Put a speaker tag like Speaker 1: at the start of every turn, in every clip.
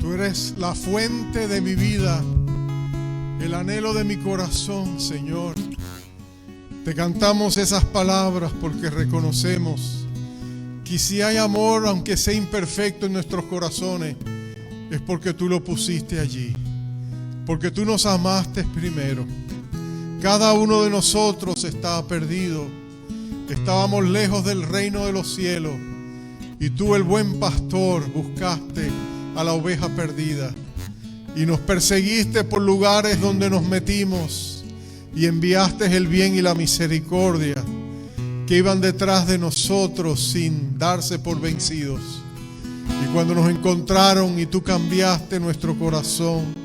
Speaker 1: Tú eres la fuente de mi vida, el anhelo de mi corazón, Señor. Te cantamos esas palabras porque reconocemos que si hay amor, aunque sea imperfecto en nuestros corazones, es porque tú lo pusiste allí, porque tú nos amaste primero. Cada uno de nosotros estaba perdido, estábamos lejos del reino de los cielos, y tú, el buen pastor, buscaste a la oveja perdida y nos perseguiste por lugares donde nos metimos y enviaste el bien y la misericordia que iban detrás de nosotros sin darse por vencidos. Y cuando nos encontraron y tú cambiaste nuestro corazón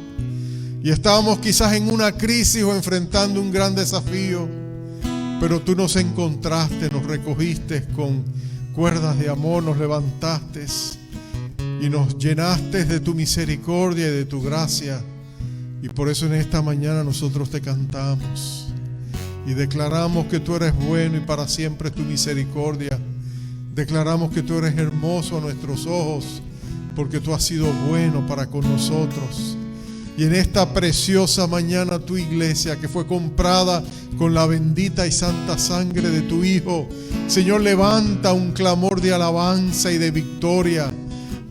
Speaker 1: y estábamos quizás en una crisis o enfrentando un gran desafío, pero tú nos encontraste, nos recogiste con cuerdas de amor, nos levantaste y nos llenaste de tu misericordia y de tu gracia. Y por eso en esta mañana nosotros te cantamos y declaramos que tú eres bueno y para siempre es tu misericordia. Declaramos que tú eres hermoso a nuestros ojos porque tú has sido bueno para con nosotros. Y en esta preciosa mañana tu iglesia, que fue comprada con la bendita y santa sangre de tu Hijo, Señor, levanta un clamor de alabanza y de victoria,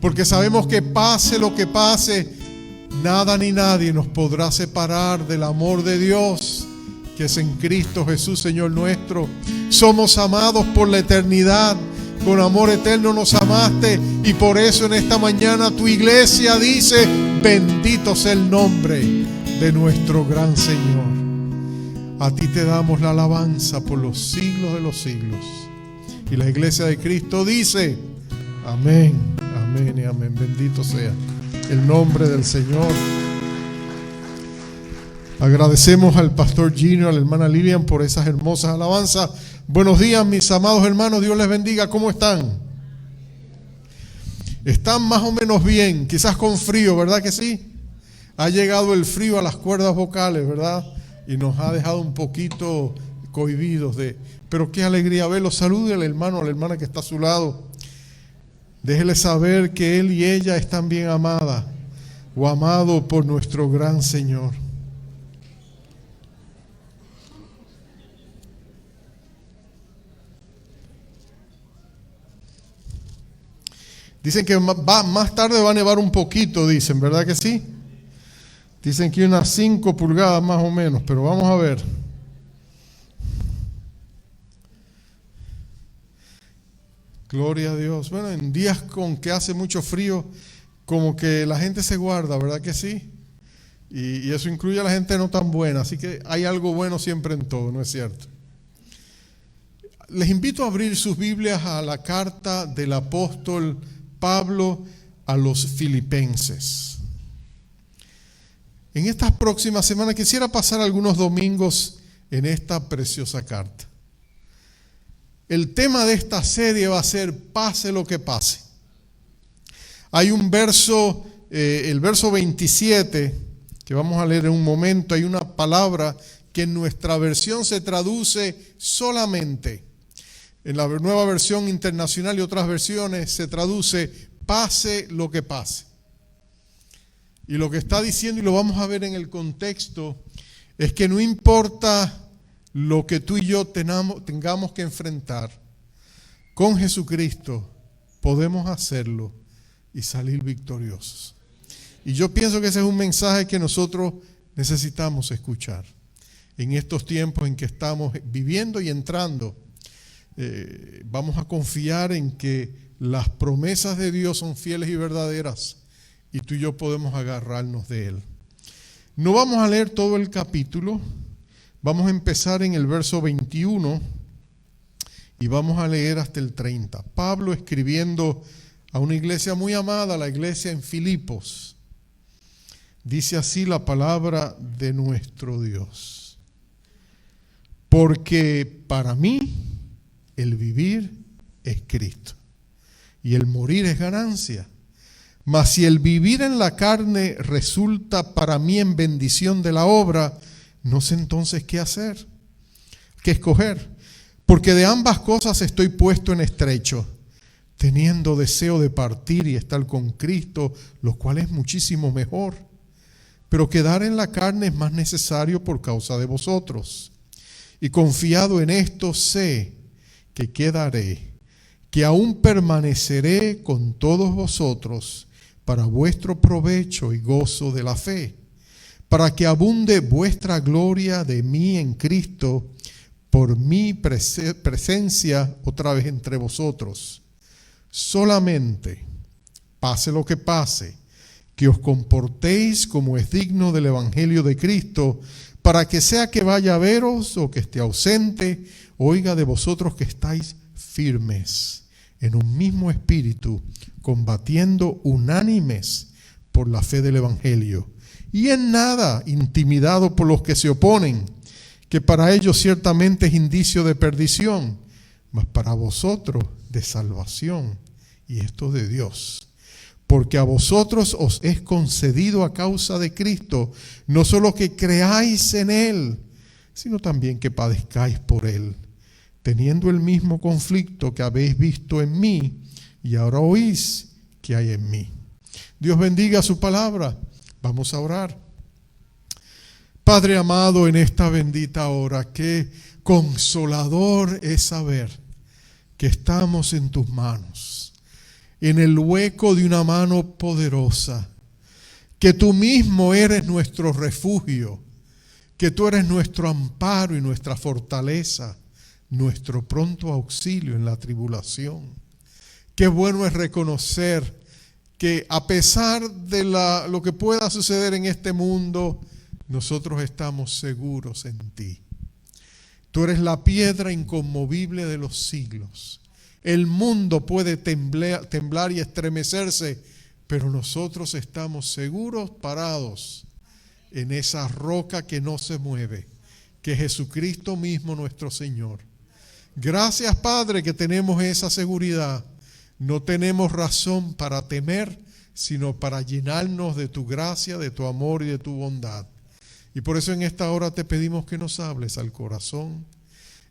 Speaker 1: porque sabemos que pase lo que pase, nada ni nadie nos podrá separar del amor de Dios que es en Cristo Jesús, Señor nuestro. Somos amados por la eternidad, con amor eterno nos amaste, y por eso en esta mañana tu iglesia dice: bendito sea el nombre de nuestro gran Señor. A ti te damos la alabanza por los siglos de los siglos. Y la iglesia de Cristo dice: amén, amén y amén. Bendito sea el nombre del Señor. Agradecemos al pastor Gino, a la hermana Lilian por esas hermosas alabanzas. Buenos días, mis amados hermanos, Dios les bendiga. ¿Cómo están? Están más o menos bien, quizás con frío, ¿verdad que sí? Ha llegado el frío a las cuerdas vocales, ¿verdad? Y nos ha dejado un poquito cohibidos pero qué alegría verlos. Salude al hermano, a la hermana que está a su lado. Déjele saber que él y ella están bien amadas o amados por nuestro gran Señor. Dicen que más tarde va a nevar un poquito, dicen, ¿verdad que sí? Dicen que unas 5 pulgadas más o menos, pero vamos a ver. Gloria a Dios. Bueno, en días con que hace mucho frío, como que la gente se guarda, ¿verdad que sí? Y eso incluye a la gente no tan buena, así que hay algo bueno siempre en todo, ¿no es cierto? Les invito a abrir sus Biblias a la carta del apóstol Pablo a los Filipenses. En estas próximas semanas quisiera pasar algunos domingos en esta preciosa carta. El tema de esta serie va a ser pase lo que pase. Hay un verso, el verso 27, que vamos a leer en un momento. Hay una palabra que en nuestra versión se traduce solamente. En la nueva versión internacional y otras versiones se traduce pase lo que pase. Y lo que está diciendo, y lo vamos a ver en el contexto, es que no importa lo que tú y yo tengamos que enfrentar, con Jesucristo podemos hacerlo y salir victoriosos. Y yo pienso que ese es un mensaje que nosotros necesitamos escuchar en estos tiempos en que estamos viviendo y entrando. Vamos a confiar en que las promesas de Dios son fieles y verdaderas y tú y yo podemos agarrarnos de Él. No vamos a leer todo el capítulo, vamos a empezar en el verso 21 y vamos a leer hasta el 30. Pablo escribiendo a una iglesia muy amada, la iglesia en Filipos. Dice así la palabra de nuestro Dios: porque para mí el vivir es Cristo y el morir es ganancia. Mas si el vivir en la carne resulta para mí en bendición de la obra, no sé entonces qué hacer, qué escoger. Porque de ambas cosas estoy puesto en estrecho, teniendo deseo de partir y estar con Cristo, lo cual es muchísimo mejor. Pero quedar en la carne es más necesario por causa de vosotros. Y confiado en esto sé que quedaré, que aún permaneceré con todos vosotros para vuestro provecho y gozo de la fe, para que abunde vuestra gloria de mí en Cristo por mi presencia otra vez entre vosotros. Solamente, pase lo que pase, que os comportéis como es digno del Evangelio de Cristo, para que sea que vaya a veros o que esté ausente, oiga de vosotros que estáis firmes en un mismo espíritu, combatiendo unánimes por la fe del Evangelio, y en nada intimidado por los que se oponen, que para ellos ciertamente es indicio de perdición, mas para vosotros de salvación, y esto de Dios. Porque a vosotros os es concedido a causa de Cristo, no solo que creáis en Él, sino también que padezcáis por Él, teniendo el mismo conflicto que habéis visto en mí, y ahora oís que hay en mí. Dios bendiga su palabra. Vamos a orar. Padre amado, en esta bendita hora, qué consolador es saber que estamos en tus manos, en el hueco de una mano poderosa, que tú mismo eres nuestro refugio, que tú eres nuestro amparo y nuestra fortaleza, nuestro pronto auxilio en la tribulación. Qué bueno es reconocer que a pesar de lo que pueda suceder en este mundo, nosotros estamos seguros en ti. Tú eres la piedra inconmovible de los siglos. El mundo puede temblar y estremecerse, pero nosotros estamos seguros parados en esa roca que no se mueve, que es Jesucristo mismo nuestro Señor. Gracias, Padre, que tenemos esa seguridad. No tenemos razón para temer, sino para llenarnos de tu gracia, de tu amor y de tu bondad. Y por eso en esta hora te pedimos que nos hables al corazón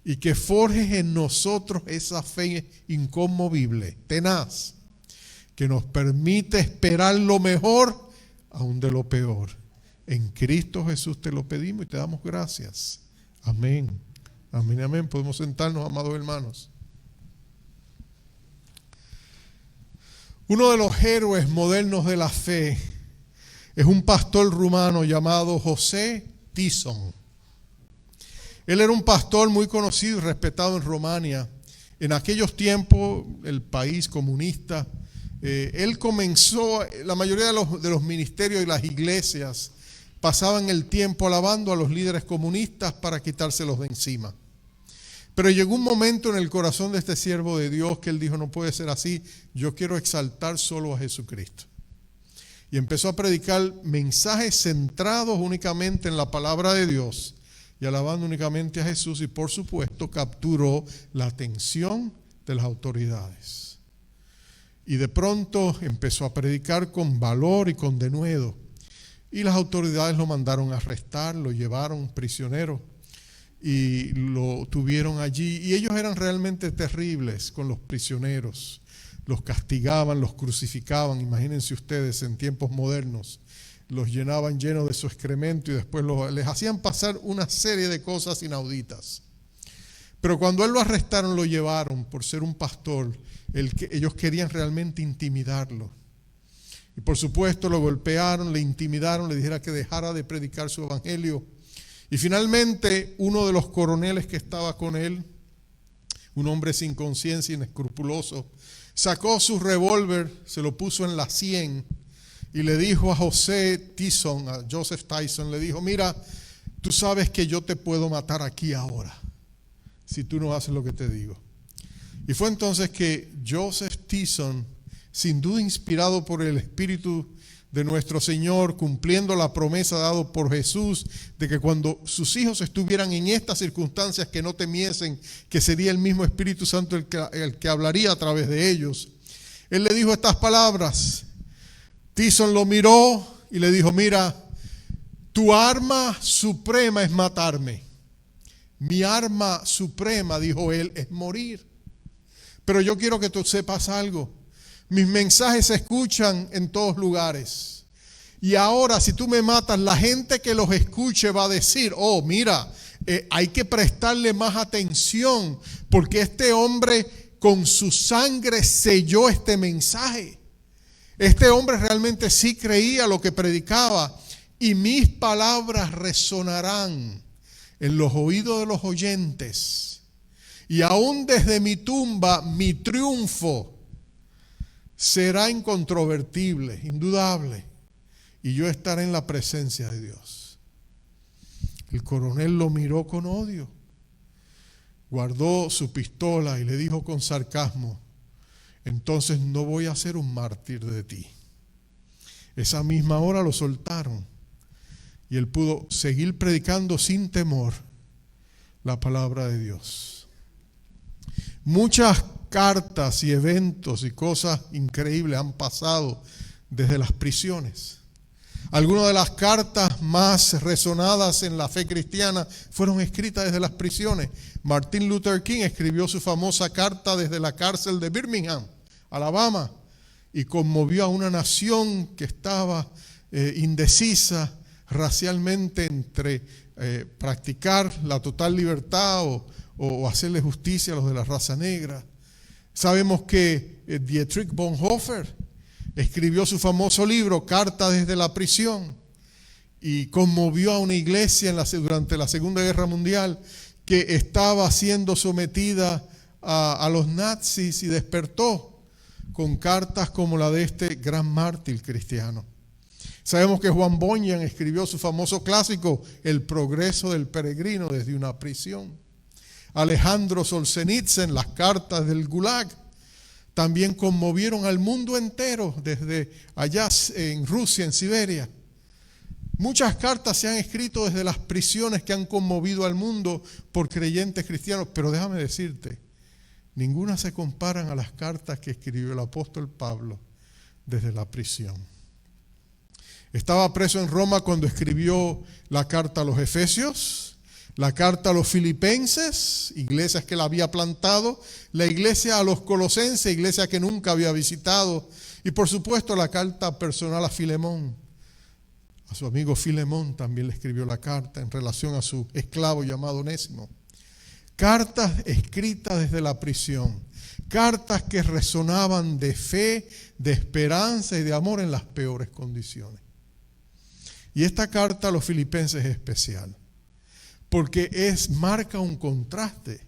Speaker 1: y que forjes en nosotros esa fe inconmovible, tenaz, que nos permite esperar lo mejor aún de lo peor. En Cristo Jesús te lo pedimos y te damos gracias. Amén. Amén, amén. Podemos sentarnos, amados hermanos. Uno de los héroes modernos de la fe es un pastor rumano llamado José Tison. Él era un pastor muy conocido y respetado en Rumania. En aquellos tiempos, el país comunista, él comenzó, la mayoría de los ministerios y las iglesias pasaban el tiempo alabando a los líderes comunistas para quitárselos de encima. Pero llegó un momento en el corazón de este siervo de Dios que él dijo, no puede ser así, yo quiero exaltar solo a Jesucristo. Y empezó a predicar mensajes centrados únicamente en la palabra de Dios y alabando únicamente a Jesús, y por supuesto capturó la atención de las autoridades. Y de pronto empezó a predicar con valor y con denuedo, y las autoridades lo mandaron a arrestar, lo llevaron prisionero y lo tuvieron allí, y ellos eran realmente terribles con los prisioneros. Los castigaban, los crucificaban, imagínense ustedes en tiempos modernos, los llenaban llenos de su excremento y después les hacían pasar una serie de cosas inauditas. Pero cuando él lo arrestaron, lo llevaron por ser un pastor, ellos querían realmente intimidarlo. Y por supuesto lo golpearon, le intimidaron, le dijeron que dejara de predicar su evangelio. Y finalmente uno de los coroneles que estaba con él, un hombre sin conciencia, inescrupuloso, sacó su revólver, se lo puso en la sien y le dijo a Joseph Tyson, le dijo, mira, tú sabes que yo te puedo matar aquí ahora, si tú no haces lo que te digo. Y fue entonces que Joseph Tyson, sin duda inspirado por el Espíritu de nuestro Señor, cumpliendo la promesa dada por Jesús de que cuando sus hijos estuvieran en estas circunstancias que no temiesen, que sería el mismo Espíritu Santo el que hablaría a través de ellos. Él le dijo estas palabras. Tyson lo miró y le dijo, mira, tu arma suprema es matarme. Mi arma suprema, dijo él, es morir. Pero yo quiero que tú sepas algo. Mis mensajes se escuchan en todos lugares. Y ahora, si tú me matas, la gente que los escuche va a decir, oh, mira, hay que prestarle más atención, porque este hombre con su sangre selló este mensaje. Este hombre realmente sí creía lo que predicaba, y mis palabras resonarán en los oídos de los oyentes. Y aún desde mi tumba, mi triunfo será incontrovertible, indudable. Y yo estaré en la presencia de Dios. El coronel lo miró con odio. Guardó su pistola y le dijo con sarcasmo, entonces no voy a ser un mártir de ti. Esa misma hora lo soltaron y él pudo seguir predicando sin temor la palabra de Dios. Muchas cartas y eventos y cosas increíbles han pasado desde las prisiones. Algunas de las cartas más resonadas en la fe cristiana fueron escritas desde las prisiones. Martin Luther King escribió su famosa carta desde la cárcel de Birmingham, Alabama, y conmovió a una nación que estaba indecisa racialmente entre practicar la total libertad o hacerle justicia a los de la raza negra. Sabemos que Dietrich Bonhoeffer escribió su famoso libro, Carta desde la prisión, y conmovió a una iglesia durante la Segunda Guerra Mundial que estaba siendo sometida a los nazis y despertó con cartas como la de este gran mártir cristiano. Sabemos que Juan Bunyan escribió su famoso clásico, El progreso del peregrino desde una prisión. Alejandro Solzhenitsyn, las cartas del Gulag, también conmovieron al mundo entero desde allá en Rusia, en Siberia. Muchas cartas se han escrito desde las prisiones que han conmovido al mundo por creyentes cristianos, pero déjame decirte, ninguna se comparan a las cartas que escribió el apóstol Pablo desde la prisión. Estaba preso en Roma cuando escribió la carta a los Efesios, la carta a los Filipenses, iglesias que él había plantado, la iglesia a los Colosenses, iglesia que nunca había visitado, y por supuesto la carta personal a Filemón. A su amigo Filemón también le escribió la carta en relación a su esclavo llamado Onésimo. Cartas escritas desde la prisión, cartas que resonaban de fe, de esperanza y de amor en las peores condiciones. Y esta carta a los Filipenses es especial, porque marca un contraste.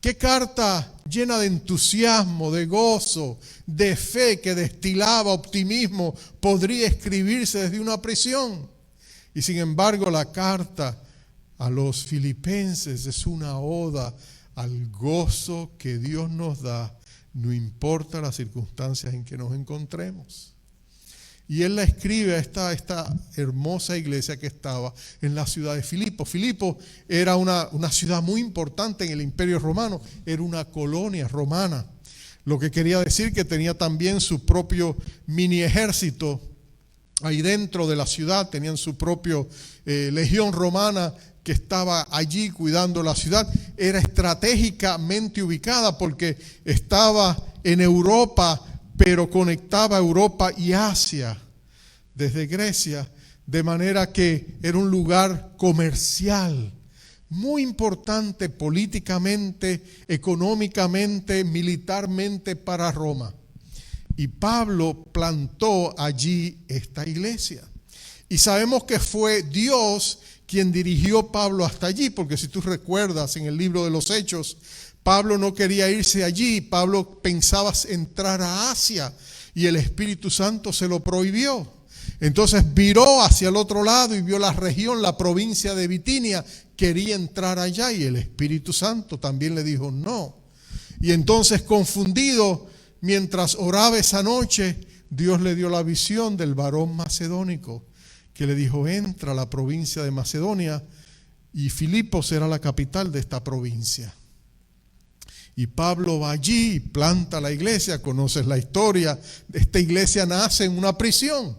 Speaker 1: ¿Qué carta llena de entusiasmo, de gozo, de fe que destilaba optimismo podría escribirse desde una prisión? Y sin embargo, la carta a los Filipenses es una oda al gozo que Dios nos da, no importa las circunstancias en que nos encontremos. Y él la escribe a esta hermosa iglesia que estaba en la ciudad de Filipo. Filipo era una ciudad muy importante en el Imperio Romano, era una colonia romana. Lo que quería decir que tenía también su propio mini ejército ahí dentro de la ciudad, tenían su propio legión romana que estaba allí cuidando la ciudad. Era estratégicamente ubicada porque estaba en Europa, pero conectaba Europa y Asia desde Grecia, de manera que era un lugar comercial, muy importante políticamente, económicamente, militarmente para Roma. Y Pablo plantó allí esta iglesia. Y sabemos que fue Dios quien dirigió a Pablo hasta allí, porque si tú recuerdas en el libro de los Hechos, Pablo no quería irse allí, Pablo pensaba entrar a Asia y el Espíritu Santo se lo prohibió. Entonces viró hacia el otro lado y vio la región, la provincia de Bitinia, quería entrar allá y el Espíritu Santo también le dijo no. Y entonces confundido, mientras oraba esa noche, Dios le dio la visión del varón macedónico que le dijo, entra a la provincia de Macedonia y Filipos será la capital de esta provincia. Y Pablo va allí y planta la iglesia. Conoces la historia. Esta iglesia nace en una prisión,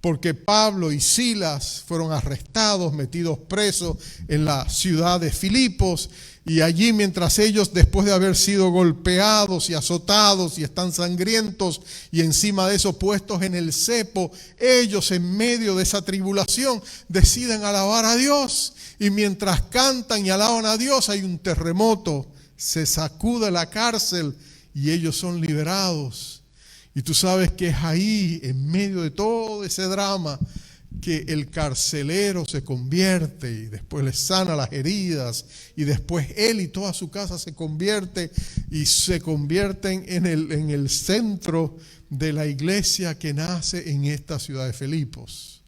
Speaker 1: porque Pablo y Silas fueron arrestados, metidos presos en la ciudad de Filipos. Y allí, mientras ellos, después de haber sido golpeados y azotados y están sangrientos y encima de eso puestos en el cepo, ellos en medio de esa tribulación deciden alabar a Dios. Y mientras cantan y alaban a Dios, hay un terremoto, se sacude la cárcel y ellos son liberados. Y tú sabes que es ahí, en medio de todo ese drama, que el carcelero se convierte y después le sana las heridas y después él y toda su casa se convierten en el centro de la iglesia que nace en esta ciudad de Filipos.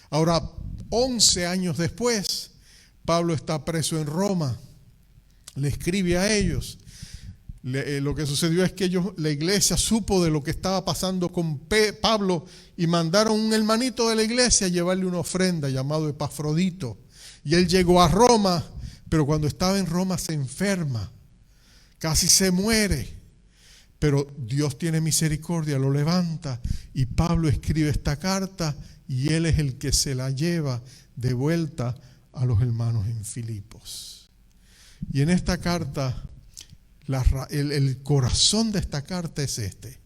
Speaker 1: Ahora, 11 años después, Pablo está preso en Roma, le escribe a ellos. Lo que sucedió es que la iglesia supo de lo que estaba pasando con Pablo y mandaron un hermanito de la iglesia a llevarle una ofrenda llamado Epafrodito. Y él llegó a Roma, pero cuando estaba en Roma se enferma, casi se muere. Pero Dios tiene misericordia, lo levanta y Pablo escribe esta carta y él es el que se la lleva de vuelta a los hermanos en Filipos. Y en esta carta, el corazón de esta carta es este.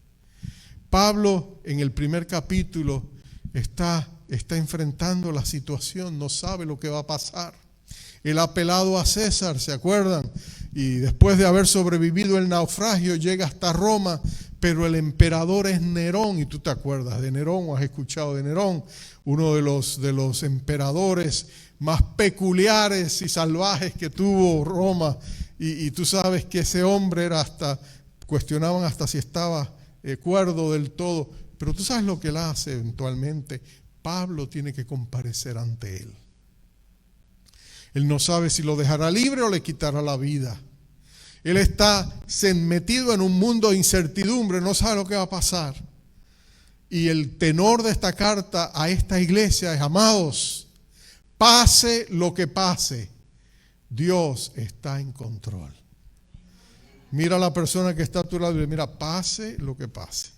Speaker 1: Pablo en el primer capítulo está enfrentando la situación, no sabe lo que va a pasar. Él ha apelado a César, ¿se acuerdan? Y después de haber sobrevivido el naufragio llega hasta Roma, pero el emperador es Nerón, y tú te acuerdas de Nerón o has escuchado de Nerón, uno de los emperadores más peculiares y salvajes que tuvo Roma. Y tú sabes que ese hombre cuestionaban hasta si estaba cuerdo del todo. Pero tú sabes lo que él hace eventualmente. Pablo tiene que comparecer ante él. Él no sabe si lo dejará libre o le quitará la vida. Él está metido en un mundo de incertidumbre, no sabe lo que va a pasar. Y el tenor de esta carta a esta iglesia es: amados, pase lo que pase, Dios está en control. Mira a la persona que está a tu lado y le mira: pase lo que pase,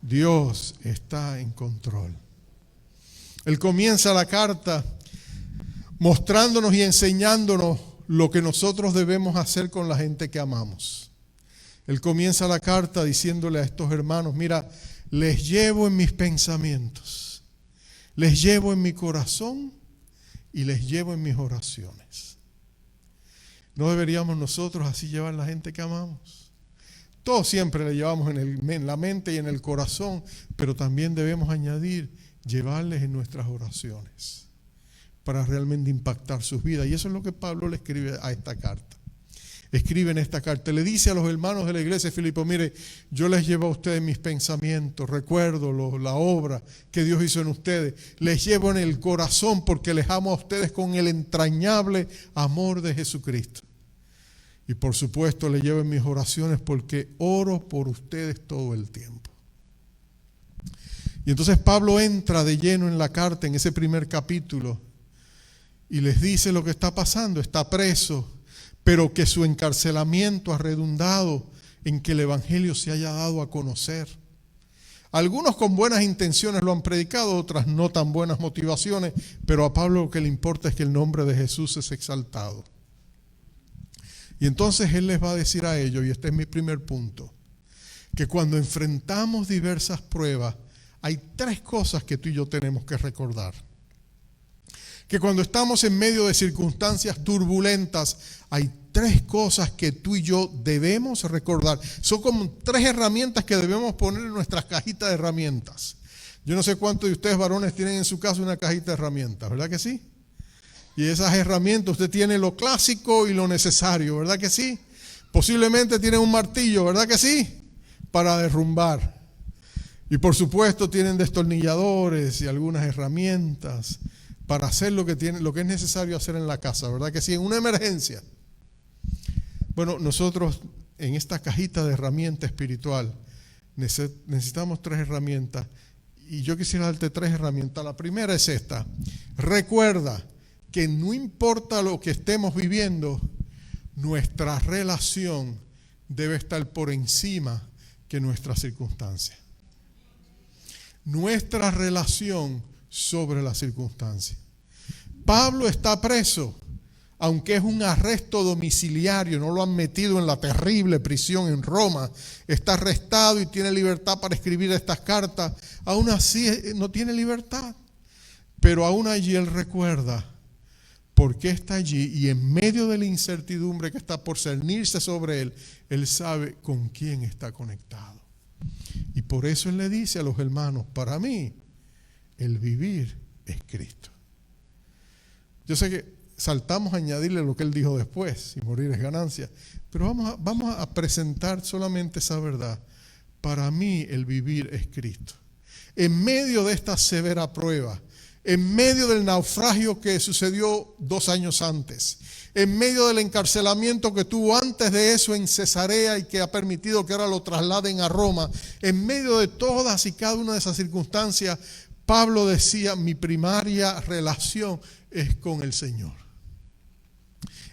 Speaker 1: Dios está en control. Él comienza la carta mostrándonos y enseñándonos lo que nosotros debemos hacer con la gente que amamos. Él comienza la carta diciéndole a estos hermanos: mira, les llevo en mis pensamientos, les llevo en mi corazón y les llevo en mis oraciones. ¿No deberíamos nosotros así llevar a la gente que amamos? Todos siempre le llevamos en la mente y en el corazón, pero también debemos añadir llevarles en nuestras oraciones para realmente impactar sus vidas. Y eso es lo que Pablo le escribe a esta carta. Escribe en esta carta, le dice a los hermanos de la iglesia de Filipos: mire, yo les llevo a ustedes mis pensamientos, recuerdo la obra que Dios hizo en ustedes, les llevo en el corazón porque les amo a ustedes con el entrañable amor de Jesucristo. Y por supuesto les llevo en mis oraciones porque oro por ustedes todo el tiempo. Y entonces Pablo entra de lleno en la carta, en ese primer capítulo, y les dice lo que está pasando. Está preso, pero que su encarcelamiento ha redundado en que el evangelio se haya dado a conocer. Algunos con buenas intenciones lo han predicado, otras no tan buenas motivaciones, pero a Pablo lo que le importa es que el nombre de Jesús es exaltado. Y entonces él les va a decir a ellos, y este es mi primer punto, que cuando enfrentamos diversas pruebas, hay 3 cosas que tú y yo tenemos que recordar. Que cuando estamos en medio de circunstancias turbulentas, hay 3 cosas que tú y yo debemos recordar. Son como 3 herramientas que debemos poner en nuestras cajitas de herramientas. Yo no sé cuántos de ustedes varones tienen en su casa una cajita de herramientas, ¿verdad que sí? Y esas herramientas, usted tiene lo clásico y lo necesario, ¿verdad que sí? Posiblemente tienen un martillo, ¿verdad que sí? Para derrumbar. Y por supuesto tienen destornilladores y algunas herramientas para hacer lo que es necesario hacer en la casa, ¿verdad que sí? En una emergencia. Bueno, nosotros en esta cajita de herramienta espiritual necesitamos 3 herramientas, y yo quisiera darte 3 herramientas. La primera es esta: recuerda que no importa lo que estemos viviendo, nuestra relación debe estar por encima que nuestra circunstancia. Nuestra relación sobre la circunstancia. Pablo está preso. aunque es un arresto domiciliario, no lo han metido en la terrible prisión en Roma, está arrestado y tiene libertad para escribir estas cartas, aún así no tiene libertad. Pero aún allí él recuerda por qué está allí, y en medio de la incertidumbre que está por cernirse sobre él, él sabe con quién está conectado. Y por eso él le dice a los hermanos: para mí el vivir es Cristo. Yo sé que saltamos a añadirle lo que él dijo después: y morir es ganancia. Pero vamos a presentar solamente esa verdad. Para mí el vivir es Cristo. En medio de esta severa prueba, en medio del naufragio que sucedió 2 años antes, en medio del encarcelamiento que tuvo antes de eso en Cesarea y que ha permitido que ahora lo trasladen a Roma, en medio de todas y cada una de esas circunstancias, Pablo decía: mi primaria relación es con el Señor.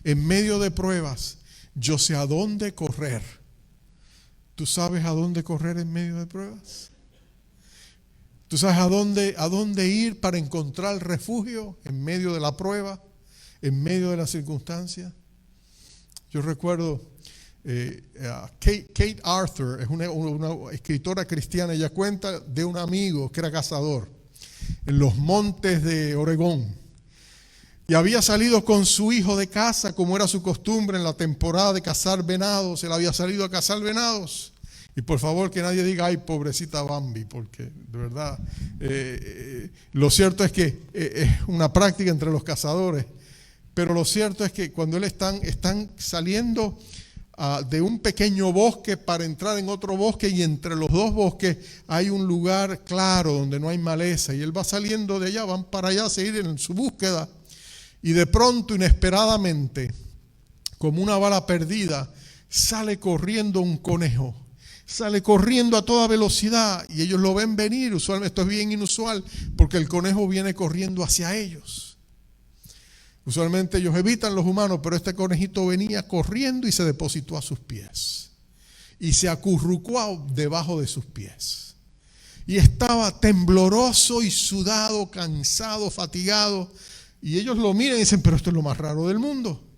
Speaker 1: En medio de pruebas, yo sé a dónde correr. ¿Tú sabes a dónde correr en medio de pruebas? ¿Tú sabes a dónde ir para encontrar refugio en medio de la prueba, en medio de las circunstancias? Yo recuerdo Kate Arthur, es una escritora cristiana. Ella cuenta de un amigo que era cazador en los montes de Oregón. Y había salido con su hijo de caza, como era su costumbre en la temporada de cazar venados. Él había salido a cazar venados. Y por favor que nadie diga: ay, pobrecita Bambi, porque de verdad lo cierto es que es una práctica entre los cazadores. Pero lo cierto es que cuando están saliendo de un pequeño bosque para entrar en otro bosque, y entre los dos bosques hay un lugar claro donde no hay maleza, y él va saliendo de allá, van para allá a seguir en su búsqueda, y de pronto, inesperadamente, como una bala perdida, sale corriendo un conejo. Sale corriendo a toda velocidad y ellos lo ven venir. Usualmente esto es bien inusual porque el conejo viene corriendo hacia ellos. Usualmente ellos evitan los humanos, pero este conejito venía corriendo y se depositó a sus pies. Y se acurrucó debajo de sus pies. Y estaba tembloroso y sudado, cansado, fatigado. Y ellos lo miran y dicen: pero esto es lo más raro del mundo.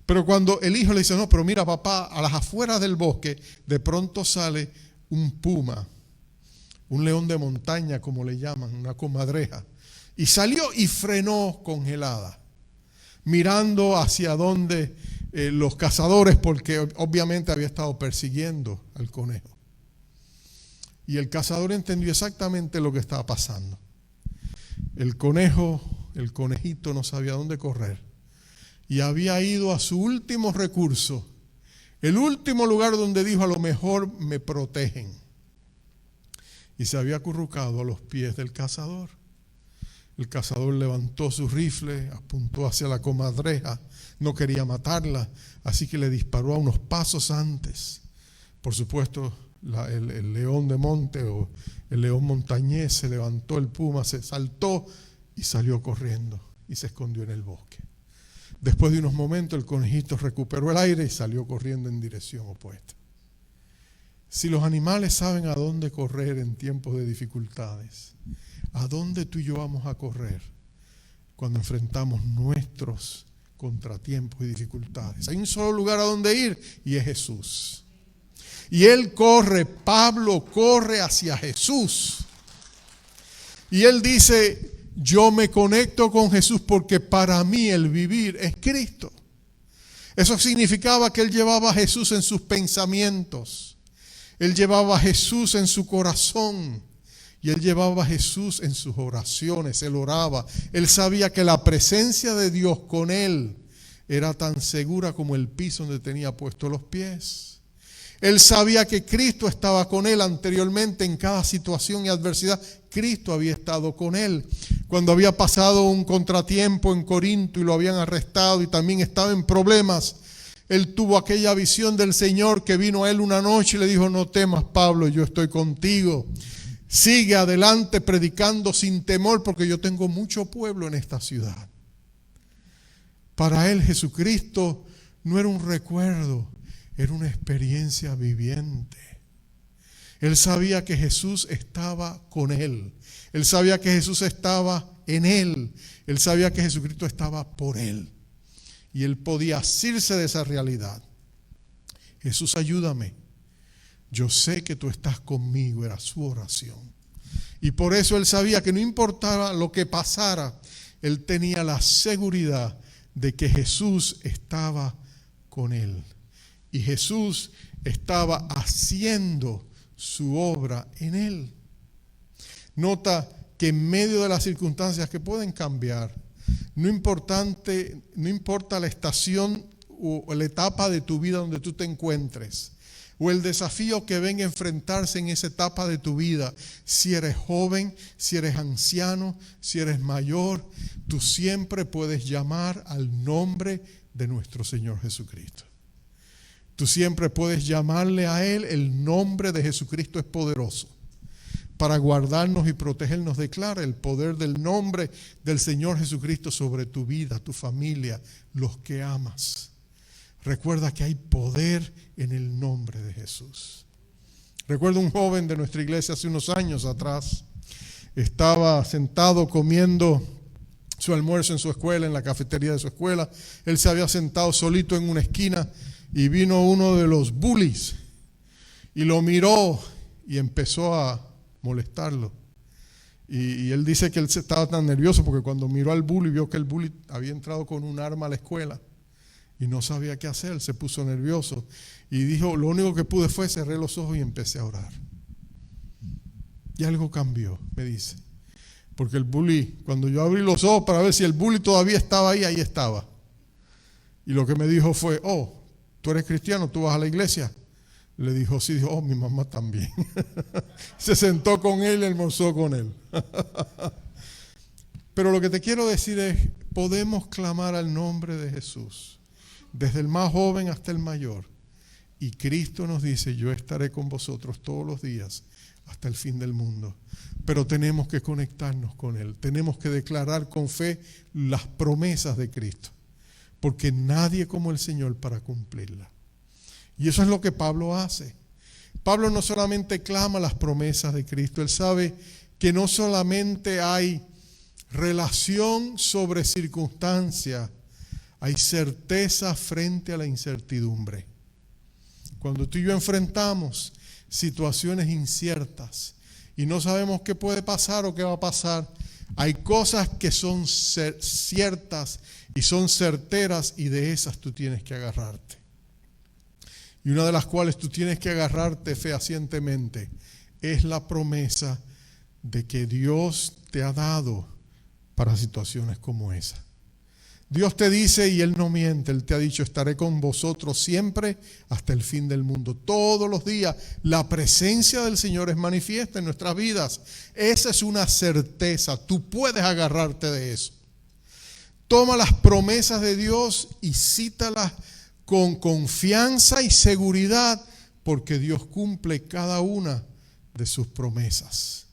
Speaker 1: Pero cuando el hijo le dice: no, pero mira, papá, a las afueras del bosque, de pronto sale un puma, un león de montaña, como le llaman, una comadreja. Y salió y frenó congelada, mirando hacia donde los cazadores, porque obviamente había estado persiguiendo al conejo. Y el cazador entendió exactamente lo que estaba pasando. El conejito no sabía dónde correr. Y había ido a su último recurso, el último lugar donde dijo: a lo mejor me protegen. Y se había acurrucado a los pies del cazador. El cazador levantó su rifle, apuntó hacia la comadreja, no quería matarla, así que le disparó a unos pasos antes. Por supuesto, el león de monte o el león montañés se levantó, el puma se saltó y salió corriendo y se escondió en el bosque. Después de unos momentos, el conejito recuperó el aire y salió corriendo en dirección opuesta. Si los animales saben a dónde correr en tiempos de dificultades, ¿a dónde tú y yo vamos a correr cuando enfrentamos nuestros contratiempos y dificultades? Hay un solo lugar a donde ir y es Jesús. Y él corre, Pablo corre hacia Jesús. Y él dice: yo me conecto con Jesús porque para mí el vivir es Cristo. Eso significaba que él llevaba a Jesús en sus pensamientos. Él llevaba a Jesús en su corazón. Y él llevaba a Jesús en sus oraciones. Él oraba. Él sabía que la presencia de Dios con él era tan segura como el piso donde tenía puestos los pies. Él sabía que Cristo estaba con él anteriormente en cada situación y adversidad. Cristo había estado con él. Cuando había pasado un contratiempo en Corinto y lo habían arrestado y también estaba en problemas, él tuvo aquella visión del Señor que vino a él una noche y le dijo: no temas, Pablo, yo estoy contigo. Sigue adelante predicando sin temor porque yo tengo mucho pueblo en esta ciudad. Para él Jesucristo no era un recuerdo, era una experiencia viviente. Él sabía que Jesús estaba con él. Él sabía que Jesús estaba en él. Él sabía que Jesucristo estaba por él. y él podía asirse de esa realidad. Jesús, ayúdame. Yo sé que tú estás conmigo, era su oración. Y por eso él sabía que no importaba lo que pasara, él tenía la seguridad de que Jesús estaba con él. Y Jesús estaba haciendo su obra en él. Nota que en medio de las circunstancias que pueden cambiar, no importa la estación o la etapa de tu vida donde tú te encuentres, o el desafío que venga a enfrentarse en esa etapa de tu vida, si eres joven, si eres anciano, si eres mayor, tú siempre puedes llamar al nombre de nuestro Señor Jesucristo. Tú siempre puedes llamarle a Él. El nombre de Jesucristo es poderoso para guardarnos y protegernos. Declara el poder del nombre del Señor Jesucristo sobre tu vida, tu familia, los que amas. Recuerda que hay poder en el nombre de Jesús. Recuerdo un joven de nuestra iglesia hace unos años atrás. Estaba sentado comiendo su almuerzo en su escuela, en la cafetería de su escuela. Él se había sentado solito en una esquina y vino uno de los bullies y lo miró y empezó a molestarlo. Y él dice que él estaba tan nervioso porque cuando miró al bully, vio que el bully había entrado con un arma a la escuela y no sabía qué hacer, se puso nervioso y dijo, lo único que pude fue cerré los ojos y empecé a orar. Y algo cambió, me dice. Porque el bully, cuando yo abrí los ojos para ver si el bully todavía estaba ahí, ahí estaba. Y lo que me dijo fue, oh, ¿tú eres cristiano? ¿Tú vas a la iglesia? Le dijo, sí. Dijo, oh, mi mamá también. Se sentó con él y almorzó con él. Pero lo que te quiero decir es, podemos clamar al nombre de Jesús, desde el más joven hasta el mayor. Y Cristo nos dice, yo estaré con vosotros todos los días hasta el fin del mundo. Pero tenemos que conectarnos con Él. Tenemos que declarar con fe las promesas de Cristo. Porque nadie como el Señor para cumplirlas. Y eso es lo que Pablo hace. Pablo no solamente clama las promesas de Cristo. Él sabe que no solamente hay relación sobre circunstancia, hay certeza frente a la incertidumbre. Cuando tú y yo enfrentamos situaciones inciertas y no sabemos qué puede pasar o qué va a pasar, hay cosas que son ciertas y son certeras y de esas tú tienes que agarrarte. Y una de las cuales tú tienes que agarrarte fehacientemente es la promesa de que Dios te ha dado para situaciones como esa. Dios te dice, y Él no miente, Él te ha dicho, estaré con vosotros siempre hasta el fin del mundo. Todos los días la presencia del Señor es manifiesta en nuestras vidas. Esa es una certeza, tú puedes agarrarte de eso. Toma las promesas de Dios y cítalas con confianza y seguridad, porque Dios cumple cada una de sus promesas.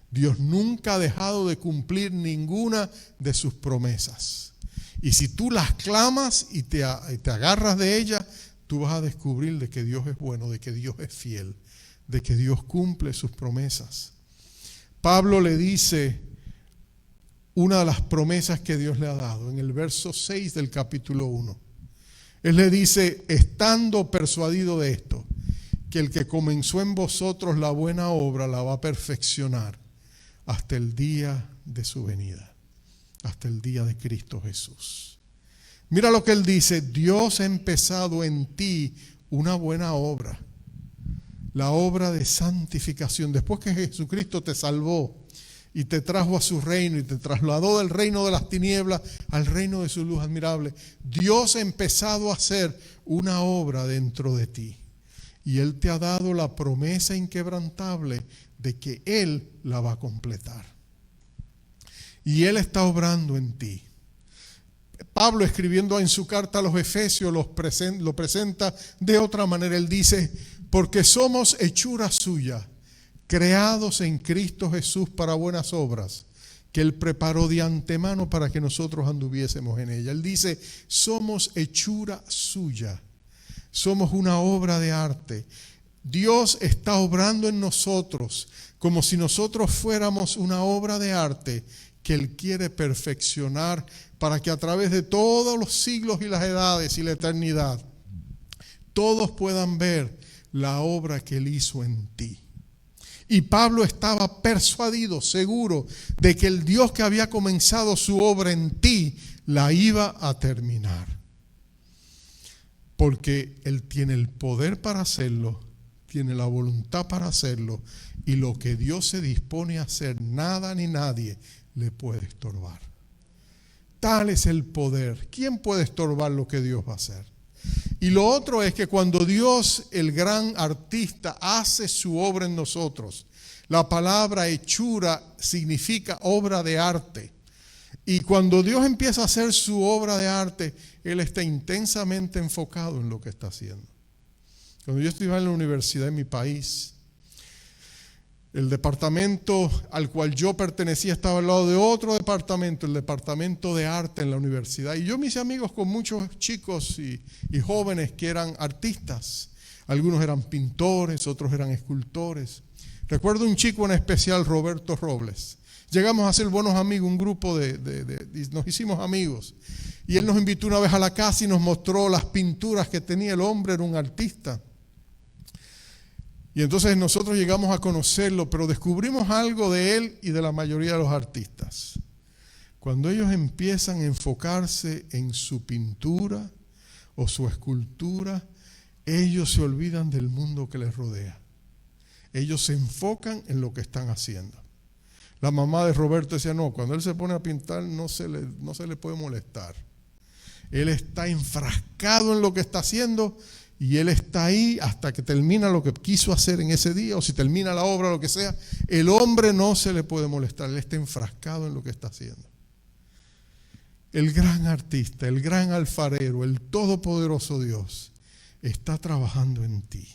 Speaker 1: Dios nunca ha dejado de cumplir ninguna de sus promesas. Y si tú las clamas y te agarras de ellas, tú vas a descubrir de que Dios es bueno, de que Dios es fiel, de que Dios cumple sus promesas. Pablo le dice una de las promesas que Dios le ha dado en el verso 6 del capítulo 1. Él le dice, estando persuadido de esto, que el que comenzó en vosotros la buena obra la va a perfeccionar hasta el día de su venida. Hasta el día de Cristo Jesús. Mira lo que él dice, Dios ha empezado en ti una buena obra, la obra de santificación. Después que Jesucristo te salvó y te trajo a su reino y te trasladó del reino de las tinieblas al reino de su luz admirable, Dios ha empezado a hacer una obra dentro de ti. Y Él te ha dado la promesa inquebrantable de que Él la va a completar. Y Él está obrando en ti. Pablo, escribiendo en su carta a los Efesios, lo presenta de otra manera. Él dice, porque somos hechura suya, creados en Cristo Jesús para buenas obras, que Él preparó de antemano para que nosotros anduviésemos en ella. Él dice, somos hechura suya, somos una obra de arte. Dios está obrando en nosotros como si nosotros fuéramos una obra de arte que Él quiere perfeccionar para que a través de todos los siglos y las edades y la eternidad, todos puedan ver la obra que Él hizo en ti. Y Pablo estaba persuadido, seguro, de que el Dios que había comenzado su obra en ti, la iba a terminar. Porque Él tiene el poder para hacerlo, tiene la voluntad para hacerlo, y lo que Dios se dispone a hacer, nada ni nadie le puede estorbar. Tal es el poder. ¿Quién puede estorbar lo que Dios va a hacer? Y lo otro es que cuando Dios, el gran artista, hace su obra en nosotros, la palabra hechura significa obra de arte. Y cuando Dios empieza a hacer su obra de arte, Él está intensamente enfocado en lo que está haciendo. Cuando yo estudiaba en la universidad en mi país, el departamento al cual yo pertenecía estaba al lado de otro departamento, el departamento de arte en la universidad. Y yo me hice amigos con muchos chicos y jóvenes que eran artistas. Algunos eran pintores, otros eran escultores. Recuerdo un chico en especial, Roberto Robles. Llegamos a ser buenos amigos, un grupo nos hicimos amigos. Y él nos invitó una vez a la casa y nos mostró las pinturas que tenía. El hombre era un artista. Y entonces nosotros llegamos a conocerlo, pero descubrimos algo de él y de la mayoría de los artistas. Cuando ellos empiezan a enfocarse en su pintura o su escultura, ellos se olvidan del mundo que les rodea. Ellos se enfocan en lo que están haciendo. La mamá de Roberto decía, no, cuando él se pone a pintar no se le puede molestar. Él está enfrascado en lo que está haciendo y él está ahí hasta que termina lo que quiso hacer en ese día, o si termina la obra o lo que sea. El hombre no se le puede molestar, él está enfrascado en lo que está haciendo. El gran artista, el gran alfarero, el todopoderoso Dios está trabajando en ti.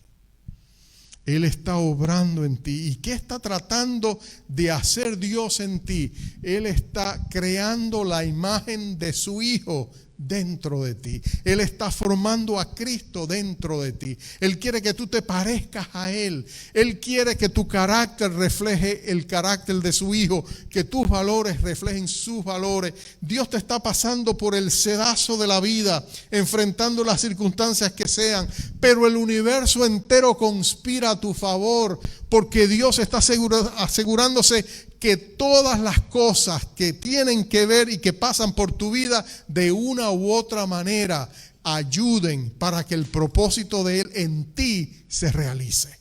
Speaker 1: Él está obrando en ti. ¿Y qué está tratando de hacer Dios en ti? Él está creando la imagen de su Hijo dentro de ti. Él está formando a Cristo dentro de ti. Él quiere que tú te parezcas a Él. Él quiere que tu carácter refleje el carácter de su Hijo, que tus valores reflejen sus valores. Dios te está pasando por el sedazo de la vida, enfrentando las circunstancias que sean, pero el universo entero conspira a tu favor, porque Dios está asegurándose que todas las cosas que tienen que ver y que pasan por tu vida de una u otra manera ayuden para que el propósito de Él en ti se realice.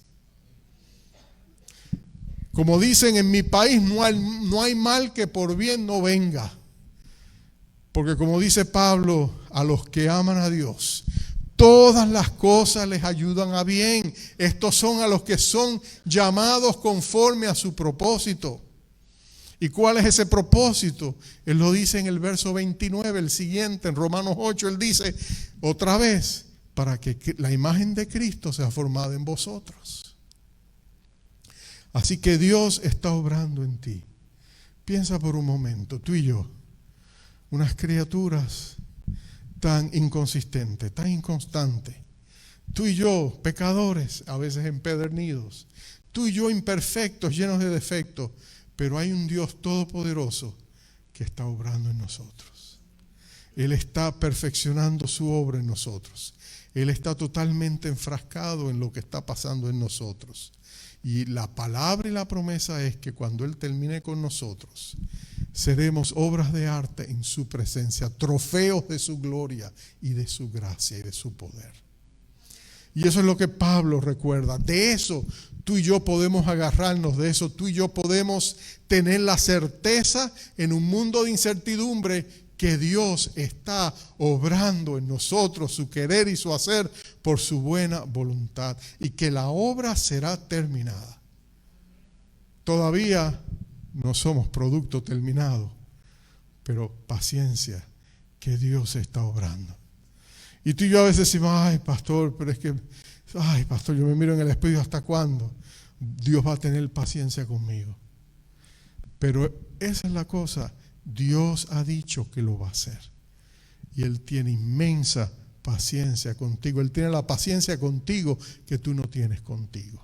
Speaker 1: Como dicen en mi país, no hay mal que por bien no venga. Porque como dice Pablo, a los que aman a Dios, todas las cosas les ayudan a bien. Estos son a los que son llamados conforme a su propósito. ¿Y cuál es ese propósito? Él lo dice en el verso 29, el siguiente, en Romanos 8, él dice, otra vez, para que la imagen de Cristo sea formada en vosotros. Así que Dios está obrando en ti. Piensa por un momento, tú y yo, unas criaturas tan inconsistentes, tan inconstantes. Tú y yo, pecadores, a veces empedernidos. Tú y yo, imperfectos, llenos de defectos. Pero hay un Dios todopoderoso que está obrando en nosotros. Él está perfeccionando su obra en nosotros. Él está totalmente enfrascado en lo que está pasando en nosotros. Y la palabra y la promesa es que cuando Él termine con nosotros, seremos obras de arte en su presencia, trofeos de su gloria y de su gracia y de su poder. Y eso es lo que Pablo recuerda. De eso tú y yo podemos agarrarnos, de eso tú y yo podemos tener la certeza en un mundo de incertidumbre que Dios está obrando en nosotros su querer y su hacer por su buena voluntad y que la obra será terminada. Todavía no somos producto terminado, pero paciencia, que Dios está obrando. Y tú y yo a veces decimos, ay pastor, pero es que, ay pastor, yo me miro en el espejo, ¿hasta cuándo? Dios va a tener paciencia conmigo. Pero esa es la cosa, Dios ha dicho que lo va a hacer. Y Él tiene inmensa paciencia contigo. Él tiene la paciencia contigo que tú no tienes contigo.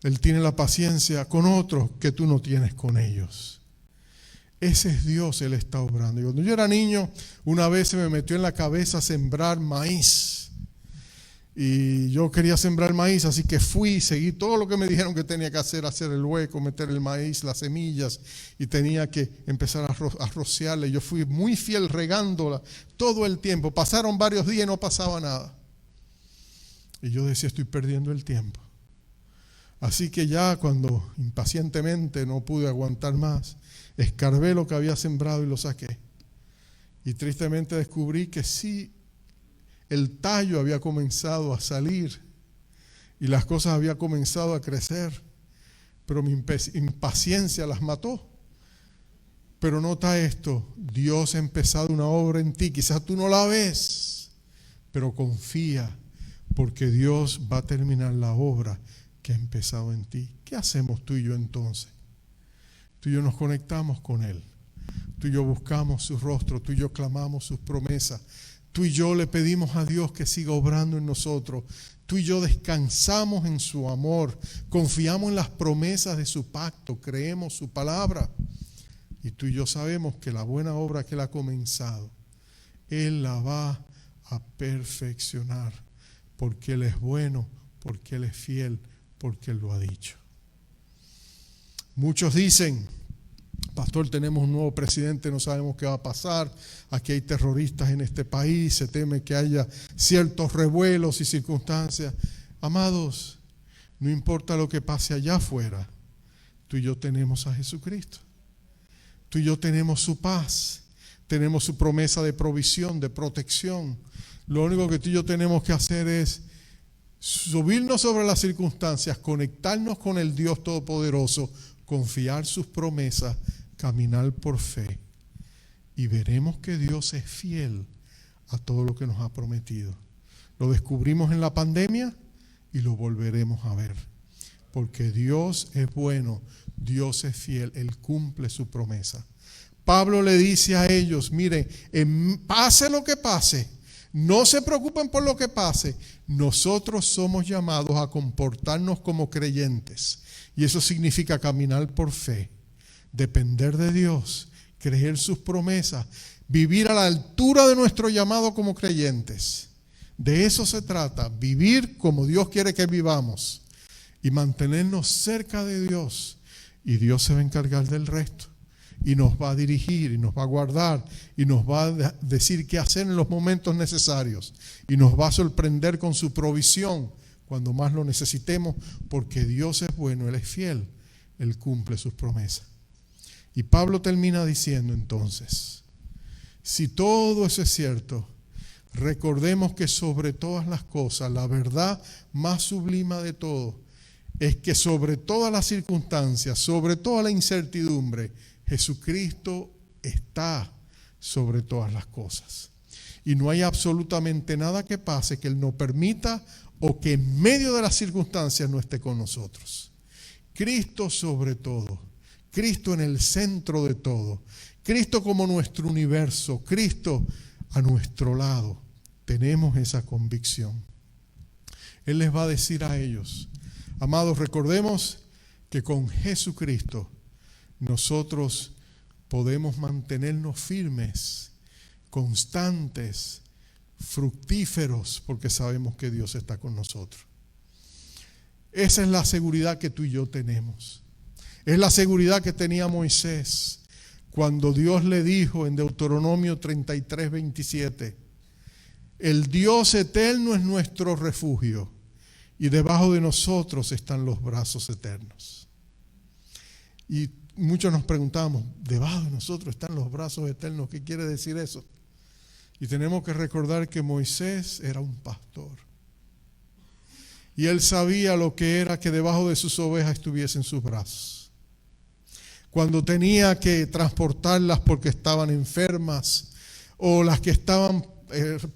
Speaker 1: Él tiene la paciencia con otros que tú no tienes con ellos. Ese es Dios, Él está obrando. Y cuando yo era niño, una vez se me metió en la cabeza sembrar maíz. Y yo quería sembrar maíz, así que fui, seguí todo lo que me dijeron que tenía que hacer el hueco, meter el maíz, las semillas, y tenía que empezar a rociarle. Yo fui muy fiel regándola todo el tiempo. Pasaron varios días y no pasaba nada. Y yo decía, estoy perdiendo el tiempo. Así que ya cuando impacientemente no pude aguantar más, escarbé lo que había sembrado y lo saqué. Y tristemente descubrí que sí, el tallo había comenzado a salir y las cosas habían comenzado a crecer, pero mi impaciencia las mató. Pero nota esto, Dios ha empezado una obra en ti, quizás tú no la ves, pero confía, porque Dios va a terminar la obra que ha empezado en ti. ¿Qué hacemos tú y yo entonces? Tú y yo nos conectamos con Él, tú y yo buscamos su rostro, tú y yo clamamos sus promesas. Tú y yo le pedimos a Dios que siga obrando en nosotros. Tú y yo descansamos en su amor, confiamos en las promesas de su pacto, creemos su palabra. Y tú y yo sabemos que la buena obra que Él ha comenzado, Él la va a perfeccionar, porque Él es bueno, porque Él es fiel, porque Él lo ha dicho. Muchos dicen, pastor, tenemos un nuevo presidente, no sabemos qué va a pasar, aquí hay terroristas en este país, se teme que haya ciertos revuelos y circunstancias. Amados, no importa lo que pase allá afuera, tú y yo tenemos a Jesucristo, tú y yo tenemos su paz, tenemos su promesa de provisión, de protección. Lo único que tú y yo tenemos que hacer es subirnos sobre las circunstancias, conectarnos con el Dios Todopoderoso, confiar sus promesas, caminar por fe, y veremos que Dios es fiel a todo lo que nos ha prometido. Lo descubrimos en la pandemia y lo volveremos a ver, porque Dios es bueno, Dios es fiel, Él cumple su promesa. Pablo le dice a ellos, miren, pase lo que pase, no se preocupen por lo que pase, nosotros somos llamados a comportarnos como creyentes. Y eso significa caminar por fe, depender de Dios, creer sus promesas, vivir a la altura de nuestro llamado como creyentes. De eso se trata, vivir como Dios quiere que vivamos y mantenernos cerca de Dios. Y Dios se va a encargar del resto y nos va a dirigir y nos va a guardar y nos va a decir qué hacer en los momentos necesarios y nos va a sorprender con su provisión cuando más lo necesitemos, porque Dios es bueno, Él es fiel, Él cumple sus promesas. Y Pablo termina diciendo entonces, si todo eso es cierto, recordemos que sobre todas las cosas, la verdad más sublime de todo, es que sobre todas las circunstancias, sobre toda la incertidumbre, Jesucristo está sobre todas las cosas. Y no hay absolutamente nada que pase que Él no permita o que en medio de las circunstancias no esté con nosotros. Cristo sobre todo, Cristo en el centro de todo, Cristo como nuestro universo, Cristo a nuestro lado. Tenemos esa convicción. Él les va a decir a ellos, amados, recordemos que con Jesucristo nosotros podemos mantenernos firmes, constantes, fructíferos, porque sabemos que Dios está con nosotros. Esa es la seguridad que tú y yo tenemos. Es la seguridad que tenía Moisés cuando Dios le dijo en Deuteronomio 33:27, el Dios eterno es nuestro refugio y debajo de nosotros están los brazos eternos. Y muchos nos preguntamos, debajo de nosotros están los brazos eternos, ¿qué quiere decir eso? Y tenemos que recordar que Moisés era un pastor. Y él sabía lo que era que debajo de sus ovejas estuviesen sus brazos. Cuando tenía que transportarlas porque estaban enfermas, o las que estaban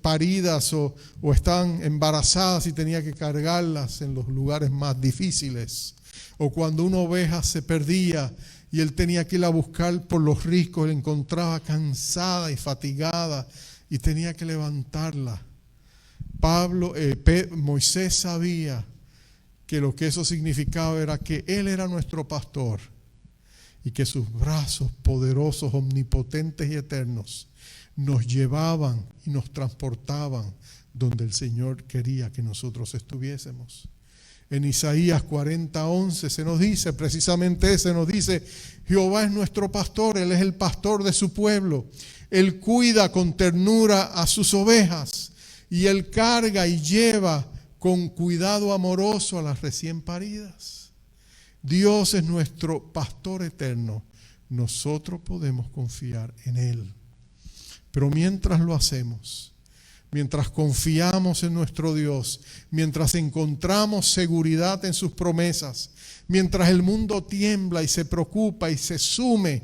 Speaker 1: paridas o estaban embarazadas y tenía que cargarlas en los lugares más difíciles, o cuando una oveja se perdía y él tenía que ir a buscar por los riscos, él encontraba cansada y fatigada y tenía que levantarla. Moisés sabía que lo que eso significaba era que Él era nuestro pastor y que sus brazos poderosos, omnipotentes y eternos nos llevaban y nos transportaban donde el Señor quería que nosotros estuviésemos. En Isaías 40:11 se nos dice, precisamente se nos dice, Jehová es nuestro pastor, Él es el pastor de su pueblo. Él cuida con ternura a sus ovejas y Él carga y lleva con cuidado amoroso a las recién paridas. Dios es nuestro pastor eterno. Nosotros podemos confiar en Él. Pero mientras lo hacemos, mientras confiamos en nuestro Dios, mientras encontramos seguridad en sus promesas, mientras el mundo tiembla y se preocupa y se sume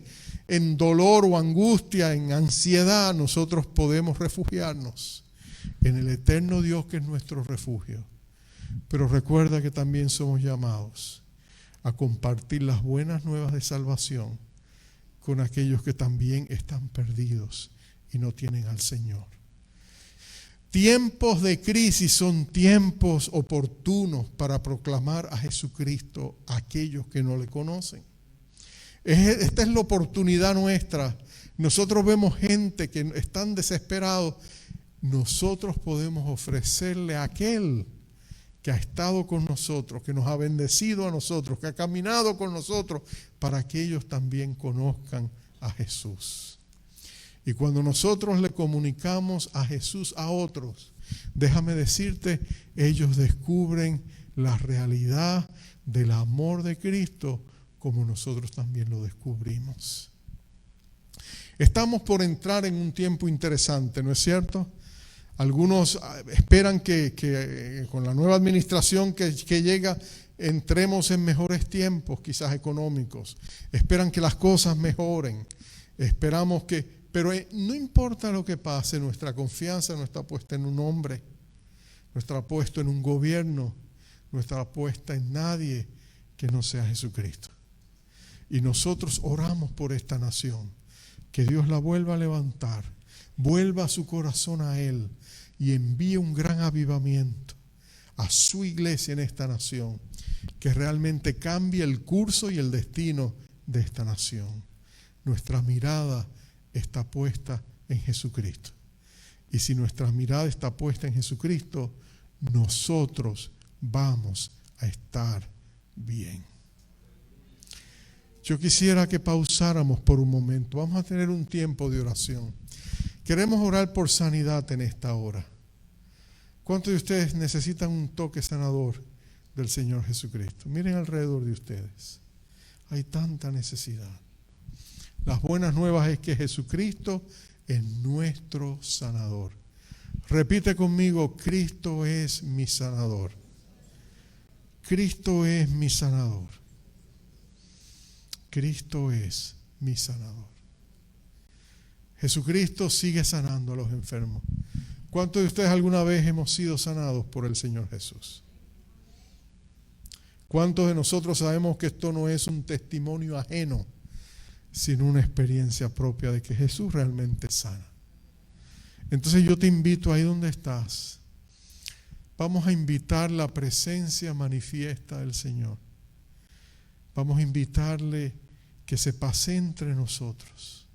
Speaker 1: en dolor o angustia, en ansiedad, nosotros podemos refugiarnos en el eterno Dios que es nuestro refugio. Pero recuerda que también somos llamados a compartir las buenas nuevas de salvación con aquellos que también están perdidos y no tienen al Señor. Tiempos de crisis son tiempos oportunos para proclamar a Jesucristo a aquellos que no le conocen. Esta es la oportunidad nuestra. Nosotros vemos gente que están desesperados. Nosotros podemos ofrecerle a aquel que ha estado con nosotros, que nos ha bendecido a nosotros, que ha caminado con nosotros, para que ellos también conozcan a Jesús. Y cuando nosotros le comunicamos a Jesús a otros, déjame decirte, ellos descubren la realidad del amor de Cristo como nosotros también lo descubrimos. Estamos por entrar en un tiempo interesante, ¿no es cierto? Algunos esperan que con la nueva administración que llega entremos en mejores tiempos, quizás económicos. Esperan que las cosas mejoren. Esperamos que... Pero no importa lo que pase, nuestra confianza no está puesta en un hombre, no está puesta en un gobierno, no está puesta en nadie que no sea Jesucristo. Y nosotros oramos por esta nación, que Dios la vuelva a levantar, vuelva su corazón a Él y envíe un gran avivamiento a su iglesia en esta nación, que realmente cambie el curso y el destino de esta nación. Nuestra mirada está puesta en Jesucristo. Y si nuestra mirada está puesta en Jesucristo, nosotros vamos a estar bien. Yo quisiera que pausáramos por un momento. Vamos a tener un tiempo de oración. Queremos orar por sanidad en esta hora. ¿Cuántos de ustedes necesitan un toque sanador del Señor Jesucristo? Miren alrededor de ustedes. Hay tanta necesidad. Las buenas nuevas es que Jesucristo es nuestro sanador. Repite conmigo, Cristo es mi sanador. Cristo es mi sanador. Cristo es mi sanador. Jesucristo sigue sanando a los enfermos. ¿Cuántos de ustedes alguna vez hemos sido sanados por el Señor Jesús? ¿Cuántos de nosotros sabemos que esto no es un testimonio ajeno, sino una experiencia propia de que Jesús realmente sana? Entonces yo te invito ahí donde estás. Vamos a invitar la presencia manifiesta del Señor. Vamos a invitarle que se pase entre nosotros.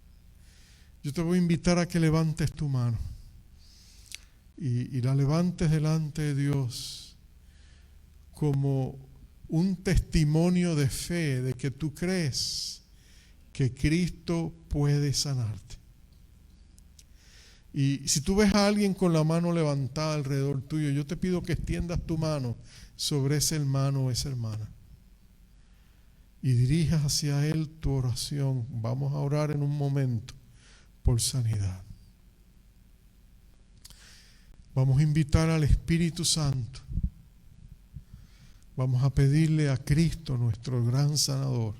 Speaker 1: Yo te voy a invitar a que levantes tu mano y la levantes delante de Dios como un testimonio de fe de que tú crees que Cristo puede sanarte. Y si tú ves a alguien con la mano levantada alrededor tuyo, yo te pido que extiendas tu mano sobre ese hermano o esa hermana y dirijas hacia él tu oración. Vamos a orar en un momento por sanidad. Vamos a invitar al Espíritu Santo. Vamos a pedirle a Cristo, nuestro gran sanador,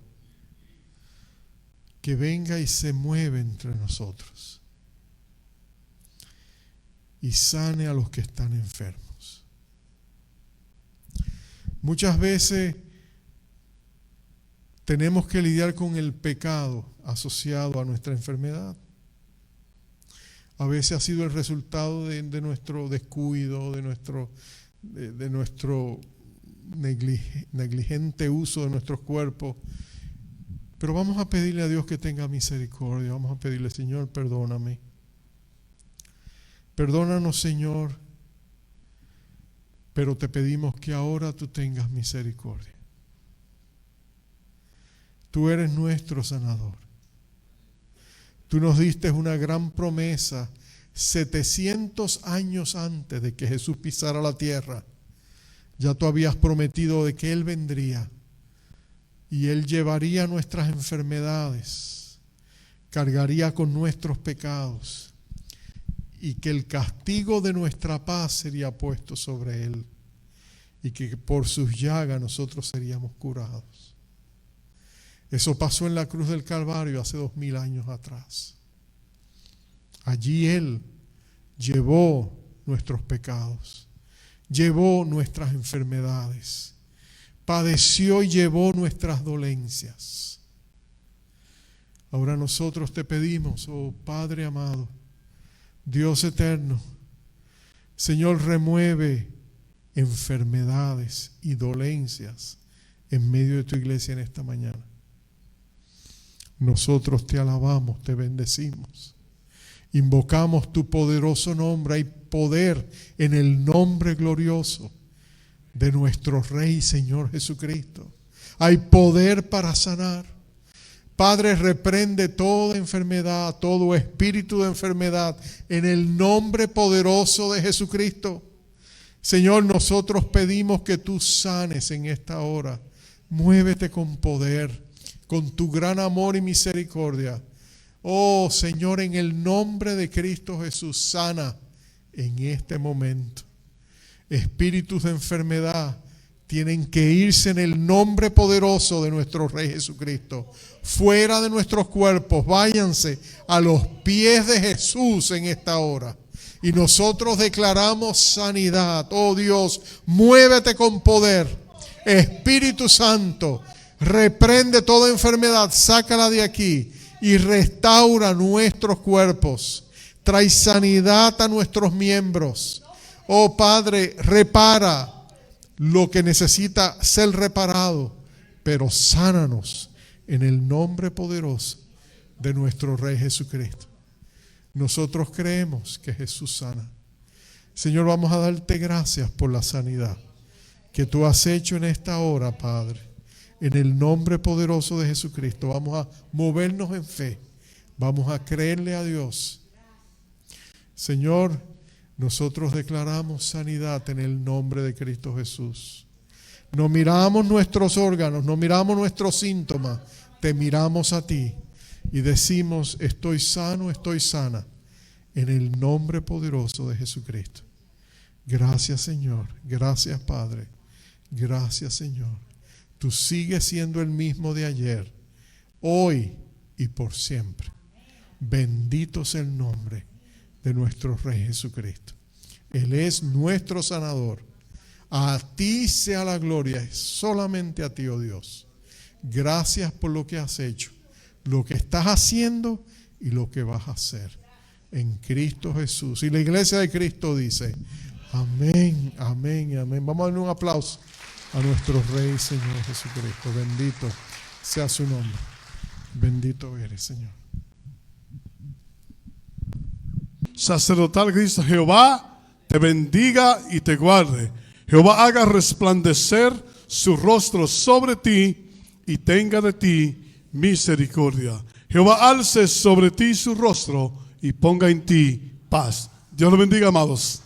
Speaker 1: que venga y se mueva entre nosotros y sane a los que están enfermos. Muchas veces tenemos que lidiar con el pecado asociado a nuestra enfermedad. A veces ha sido el resultado de nuestro descuido, de nuestro negligente uso de nuestros cuerpos. Pero vamos a pedirle a Dios que tenga misericordia. Vamos a pedirle, Señor, perdóname. Perdónanos, Señor. Pero te pedimos que ahora tú tengas misericordia. Tú eres nuestro sanador. Tú nos diste una gran promesa 700 años antes de que Jesús pisara la tierra. Ya tú habías prometido de que Él vendría y Él llevaría nuestras enfermedades, cargaría con nuestros pecados y que el castigo de nuestra paz sería puesto sobre Él y que por sus llagas nosotros seríamos curados. Eso pasó en la cruz del Calvario hace 2000 años atrás. Allí Él llevó nuestros pecados, llevó nuestras enfermedades, padeció y llevó nuestras dolencias. Ahora nosotros te pedimos, oh Padre amado, Dios eterno, Señor, remueve enfermedades y dolencias en medio de tu iglesia en esta mañana. Nosotros te alabamos, te bendecimos. Invocamos tu poderoso nombre. Hay poder en el nombre glorioso de nuestro Rey Señor Jesucristo. Hay poder para sanar. Padre, reprende toda enfermedad, todo espíritu de enfermedad en el nombre poderoso de Jesucristo. Señor, nosotros pedimos que tú sanes en esta hora. Muévete con poder, con tu gran amor y misericordia. Oh Señor, en el nombre de Cristo Jesús, sana en este momento. Espíritus de enfermedad tienen que irse en el nombre poderoso de nuestro Rey Jesucristo. Fuera de nuestros cuerpos, váyanse a los pies de Jesús en esta hora. Y nosotros declaramos sanidad. Oh Dios, muévete con poder. Espíritu Santo, reprende toda enfermedad, sácala de aquí y restaura nuestros cuerpos. Trae sanidad a nuestros miembros. Oh Padre, repara lo que necesita ser reparado, pero sánanos en el nombre poderoso de nuestro Rey Jesucristo. Nosotros creemos que Jesús sana. Señor, vamos a darte gracias por la sanidad que tú has hecho en esta hora, Padre. En el nombre poderoso de Jesucristo vamos a movernos en fe. Vamos a creerle a Dios. Señor, nosotros declaramos sanidad en el nombre de Cristo Jesús. No miramos nuestros órganos, no miramos nuestros síntomas. Te miramos a ti y decimos, estoy sano, estoy sana. En el nombre poderoso de Jesucristo. Gracias, Señor. Gracias, Padre. Gracias, Señor. Tú sigues siendo el mismo de ayer, hoy y por siempre. Bendito sea el nombre de nuestro Rey Jesucristo. Él es nuestro sanador. A ti sea la gloria, solamente a ti, oh Dios. Gracias por lo que has hecho, lo que estás haciendo y lo que vas a hacer en Cristo Jesús. Y la iglesia de Cristo dice, amén, amén, amén. Vamos a darle un aplauso a nuestro Rey, Señor Jesucristo. Bendito sea su nombre. Bendito eres, Señor.
Speaker 2: Sacerdotal Cristo, Jehová te bendiga y te guarde. Jehová haga resplandecer su rostro sobre ti y tenga de ti misericordia. Jehová alce sobre ti su rostro y ponga en ti paz. Dios los bendiga, amados.